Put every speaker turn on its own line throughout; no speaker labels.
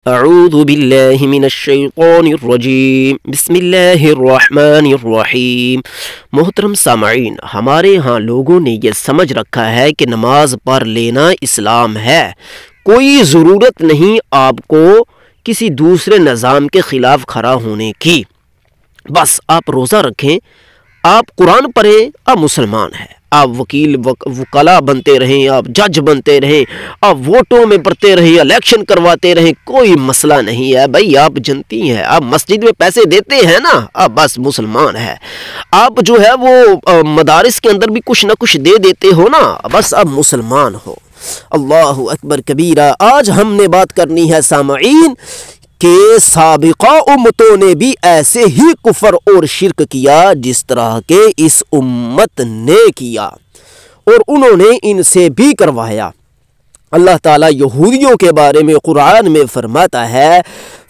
اعوذ باللہ من الشیطان الرجیم بسم اللہ الرحمن الرحیم۔ محترم سامعین، ہمارے ہاں لوگوں نے یہ سمجھ رکھا ہے کہ نماز پڑھ لینا اسلام ہے، کوئی ضرورت نہیں آپ کو کسی دوسرے نظام کے خلاف کھڑا ہونے کی، بس آپ روزہ رکھیں، آپ قرآن پڑھیں، آپ مسلمان ہیں، آپ وکلا بنتے رہیں، آپ جج بنتے رہیں، آپ ووٹوں میں پڑھتے رہیں، الیکشن کرواتے رہیں، کوئی مسئلہ نہیں ہے بھائی، آپ جنتی ہیں، آپ مسجد میں پیسے دیتے ہیں نا، آپ بس مسلمان ہیں، آپ جو ہے وہ مدارس کے اندر بھی کچھ نہ کچھ دے دیتے ہو نا، بس آپ مسلمان ہو۔ اللہ اکبر کبیرہ۔ آج ہم نے بات کرنی ہے سامعین کہ سابقہ امتوں نے بھی ایسے ہی کفر اور شرک کیا جس طرح کے اس امت نے کیا، اور انہوں نے ان سے بھی کروایا۔ اللہ تعالیٰ یہودیوں کے بارے میں قرآن میں فرماتا ہے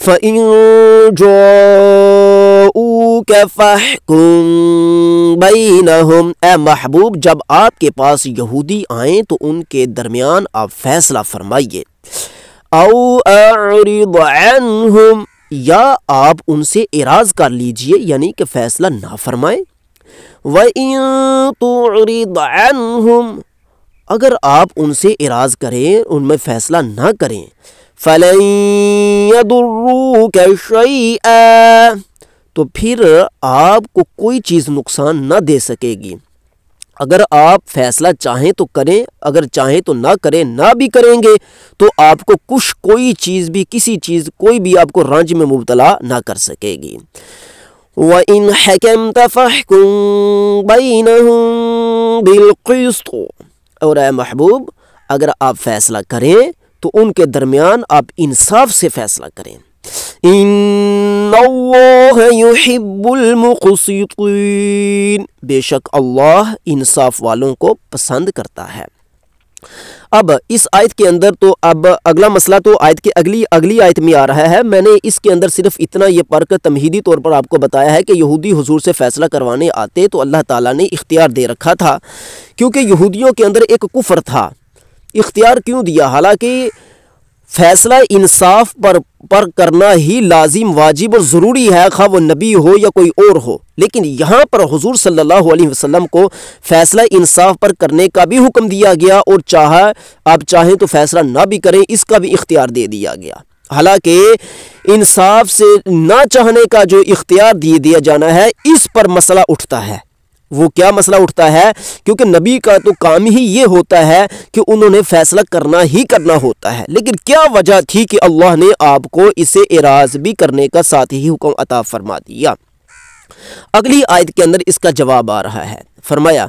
فَإِن جَاءُوكَ فَاحْكُم بَيْنَهُمْ، اے محبوب جب آپ کے پاس یہودی آئیں تو ان کے درمیان آپ فیصلہ فرمائیے، او اعرض عنہم، یا آپ ان سے اعراض کر لیجئے، یعنی کہ فیصلہ نہ فرمائیں۔ وَإِن تُعْرِضْ عَنْهُمْ، اگر آپ ان سے اعراض کریں، ان میں فیصلہ نہ کریں، فَلَن يَضُرُّوكَ شَيْئًا، تو پھر آپ کو کوئی چیز نقصان نہ دے سکے گی۔ اگر آپ فیصلہ چاہیں تو کریں، اگر چاہیں تو نہ کریں، نہ بھی کریں گے تو آپ کو کوئی چیز بھی، کسی چیز، کوئی بھی آپ کو رنج میں مبتلا نہ کر سکے گی۔ وَإِنْ حَكَمْتَ فَاحْكُم بَيْنَهُم بِالْقِسْطِ، اور اے محبوب اگر آپ فیصلہ کریں تو ان کے درمیان آپ انصاف سے فیصلہ کریں۔ ان اللہ یحب المقسطین، بے شک اللہ انصاف والوں کو پسند کرتا ہے۔ اب اس آیت کے اندر تو اب اگلا مسئلہ تو آیت کے اگلی آیت میں آ رہا ہے۔ میں نے اس کے اندر صرف اتنا یہ پڑھ کر تمہیدی طور پر آپ کو بتایا ہے کہ یہودی حضور سے فیصلہ کروانے آتے تو اللہ تعالیٰ نے اختیار دے رکھا تھا، کیونکہ یہودیوں کے اندر ایک کفر تھا۔ اختیار کیوں دیا؟ حالانکہ فیصلہ انصاف پر کرنا ہی لازم، واجب اور ضروری ہے، خواہ وہ نبی ہو یا کوئی اور ہو، لیکن یہاں پر حضور صلی اللہ علیہ وسلم کو فیصلہ انصاف پر کرنے کا بھی حکم دیا گیا، اور آپ چاہیں تو فیصلہ نہ بھی کریں، اس کا بھی اختیار دے دیا گیا۔ حالانکہ انصاف سے نہ چاہنے کا جو اختیار دیا جانا ہے، اس پر مسئلہ اٹھتا ہے۔ وہ کیا مسئلہ اٹھتا ہے؟ کیونکہ نبی کا تو کام ہی یہ ہوتا ہے کہ انہوں نے فیصلہ کرنا ہی کرنا ہوتا ہے، لیکن کیا وجہ تھی کہ اللہ نے آپ کو اسے اعراض بھی کرنے کا ساتھ ہی حکم عطا فرما دیا؟ اگلی آیت کے اندر اس کا جواب آ رہا ہے، فرمایا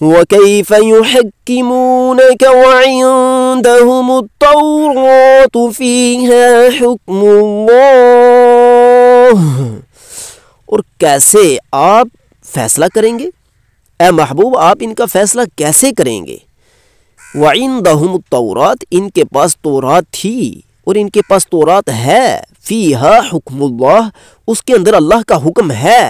وَكَيْفَ يُحَكِّمُونَكَ وَعِندَهُمُ التَّوْرَاةُ فِيهَا حُكْمُ اللَّهِ، اور کیسے آپ فیصلہ کریں گے؟ اے محبوب آپ ان کا فیصلہ کیسے کریں گے؟ وَعِندَهُمُ التَّوْرَاةُ، ان کے پاس تورات تھی اور ان کے پاس تورات ہے، فِيهَا حُكْمُ اللَّهِ، اس کے اندر اللہ کا حکم ہے۔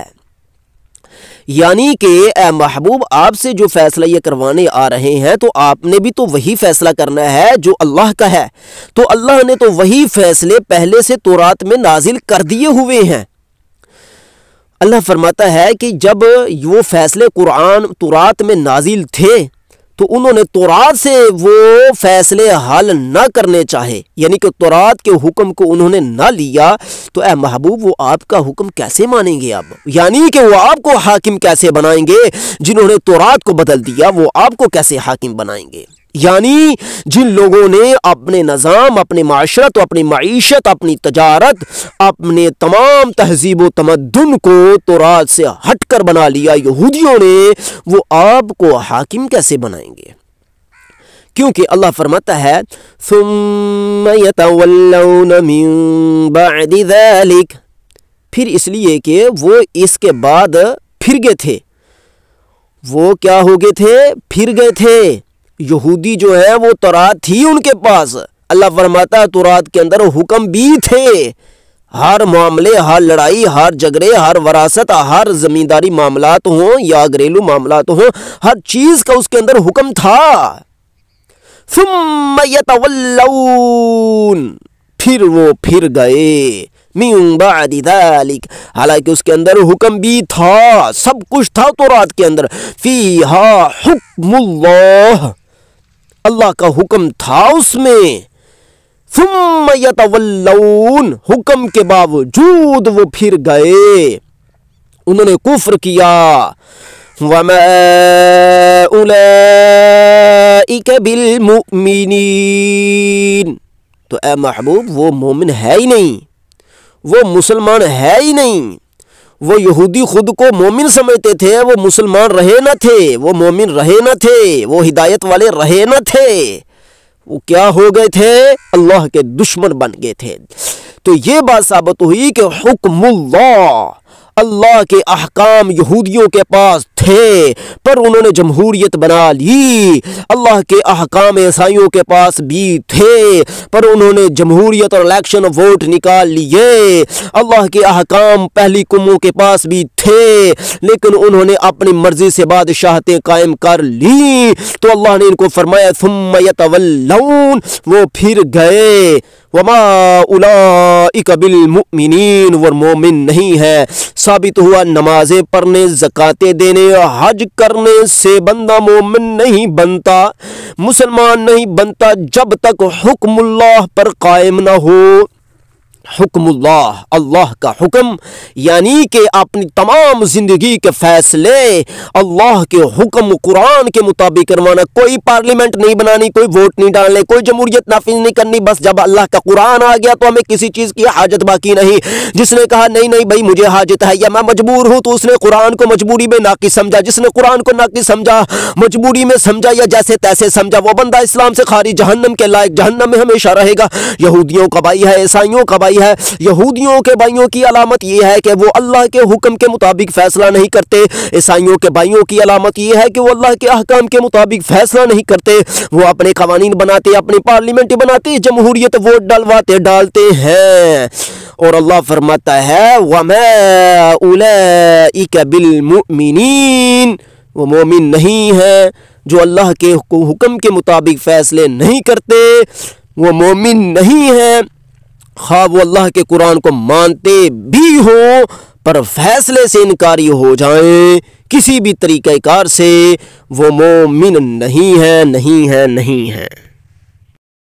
یعنی کہ اے محبوب آپ سے جو فیصلہ یہ کروانے آ رہے ہیں تو آپ نے بھی تو وہی فیصلہ کرنا ہے جو اللہ کا ہے، تو اللہ نے تو وہی فیصلے پہلے سے تورات میں نازل کر دیے ہوئے ہیں۔ اللہ فرماتا ہے کہ جب وہ فیصلے تورات میں نازل تھے تو انہوں نے تورات سے وہ فیصلے حل نہ کرنے چاہے، یعنی کہ تورات کے حکم کو انہوں نے نہ لیا، تو اے محبوب وہ آپ کا حکم کیسے مانیں گے اب؟ یعنی کہ وہ آپ کو حاکم کیسے بنائیں گے؟ جنہوں نے تورات کو بدل دیا وہ آپ کو کیسے حاکم بنائیں گے؟ یعنی جن لوگوں نے اپنے نظام، اپنی معاشرت، اپنی معیشت، اپنی تجارت، اپنے تمام تہذیب و تمدن کو تورات سے ہٹ کر بنا لیا یہودیوں نے، وہ آپ کو حاکم کیسے بنائیں گے؟ کیونکہ اللہ فرماتا ہے ثُمَّ يَتَوَلَّوْنَ مِن بَعْدِ ذَلِكَ، پھر اس لیے کہ وہ اس کے بعد پھر گئے تھے۔ وہ کیا ہو گئے تھے؟ پھر گئے تھے۔ یہودی جو ہے وہ تورات تھی ان کے پاس، اللہ فرماتا ہے تورات کے اندر حکم بھی تھے، ہر معاملے، ہر لڑائی، ہر جھگڑے، ہر وراثت، ہر زمینداری معاملات ہوں یا گھریلو معاملات ہوں، ہر چیز کا اس کے اندر حکم تھا۔ ثم یتولون، پھر وہ پھر گئے، من بعد ذلک، حالانکہ اس کے اندر حکم بھی تھا، سب کچھ تھا تورات کے اندر، فیہا حکم اللہ، اللہ کا حکم تھا اس میں، ثم یتولون، حکم کے باوجود وہ پھر گئے، انہوں نے کفر کیا، وما اولئک بالمؤمنین، تو اے محبوب وہ مومن ہے ہی نہیں، وہ مسلمان ہے ہی نہیں، وہ یہودی خود کو مومن سمجھتے تھے، وہ مسلمان رہے نہ تھے، وہ مومن رہے نہ تھے، وہ ہدایت والے رہے نہ تھے، وہ کیا ہو گئے تھے؟ اللہ کے دشمن بن گئے تھے۔ تو یہ بات ثابت ہوئی کہ حکم اللہ کے احکام یہودیوں کے پاس تھے، پر انہوں نے جمہوریت بنا لی، اللہ کے احکام عیسائیوں کے پاس بھی تھے، پر انہوں نے جمہوریت اور الیکشن ووٹ نکال لیے، اللہ کے احکام پہلی قوموں کے پاس بھی تھے، لیکن انہوں نے اپنی مرضی سے بادشاہتیں قائم کر لی، تو اللہ نے ان کو فرمایا ثم یتولون، وہ پھر گئے، وما اولئک بالمؤمنین، وہ مومن نہیں ہے۔ ثابت ہوا نمازیں پڑھنے، زکاتیں دینے، حج کرنے سے بندہ مومن نہیں بنتا، مسلمان نہیں بنتا جب تک حکم اللہ پر قائم نہ ہو۔ حکم اللہ، اللہ کا حکم، یعنی کہ اپنی تمام زندگی کے فیصلے اللہ کے حکم قرآن کے مطابق کروانا، کوئی پارلیمنٹ نہیں بنانی، کوئی ووٹ نہیں ڈالنے، کوئی جمہوریت نافذ نہیں کرنی، بس جب اللہ کا قرآن آ گیا تو ہمیں کسی چیز کی حاجت باقی نہیں۔ جس نے کہا نہیں نہیں بھائی مجھے حاجت ہے یا میں مجبور ہوں، تو اس نے قرآن کو مجبوری میں ناقص سمجھا، جس نے قرآن کو ناقص سمجھا، مجبوری میں سمجھا یا جیسے تیسے سمجھا، وہ بندہ اسلام سے خارج، جہنم کے لائق، جہنم میں ہمیشہ رہے گا۔ یہودیوں کا بھائی ہے، عیسائیوں کا بھائی ہے، یہودیوں کے بھائیوں کی علامت یہ ہے کہ وہ اللہ کے حکم کے مطابق فیصلہ نہیں کرتے، عیسائیوں کے بھائیوں کی علامت یہ ہے کہ وہ اللہ کے احکام کے مطابق فیصلہ نہیں کرتے، وہ اپنے قوانین بناتے، اپنی پارلیمنٹ بناتے، جمہوریت ووٹ ڈالتے ہیں، اور اللہ فرماتا ہے وَمَا أُولَئِكَ بِالْمُؤْمِنِينَ، وہ مومن نہیں ہے جو اللہ کے حکم کے مطابق فیصلے نہیں کرتے، وہ مومن نہیں ہے، خواہ وہ اللہ کے قرآن کو مانتے بھی ہوں پر فیصلے سے انکاری ہو جائیں، کسی بھی طریقہ کار سے، وہ مومن نہیں ہے، نہیں ہے، نہیں ہے۔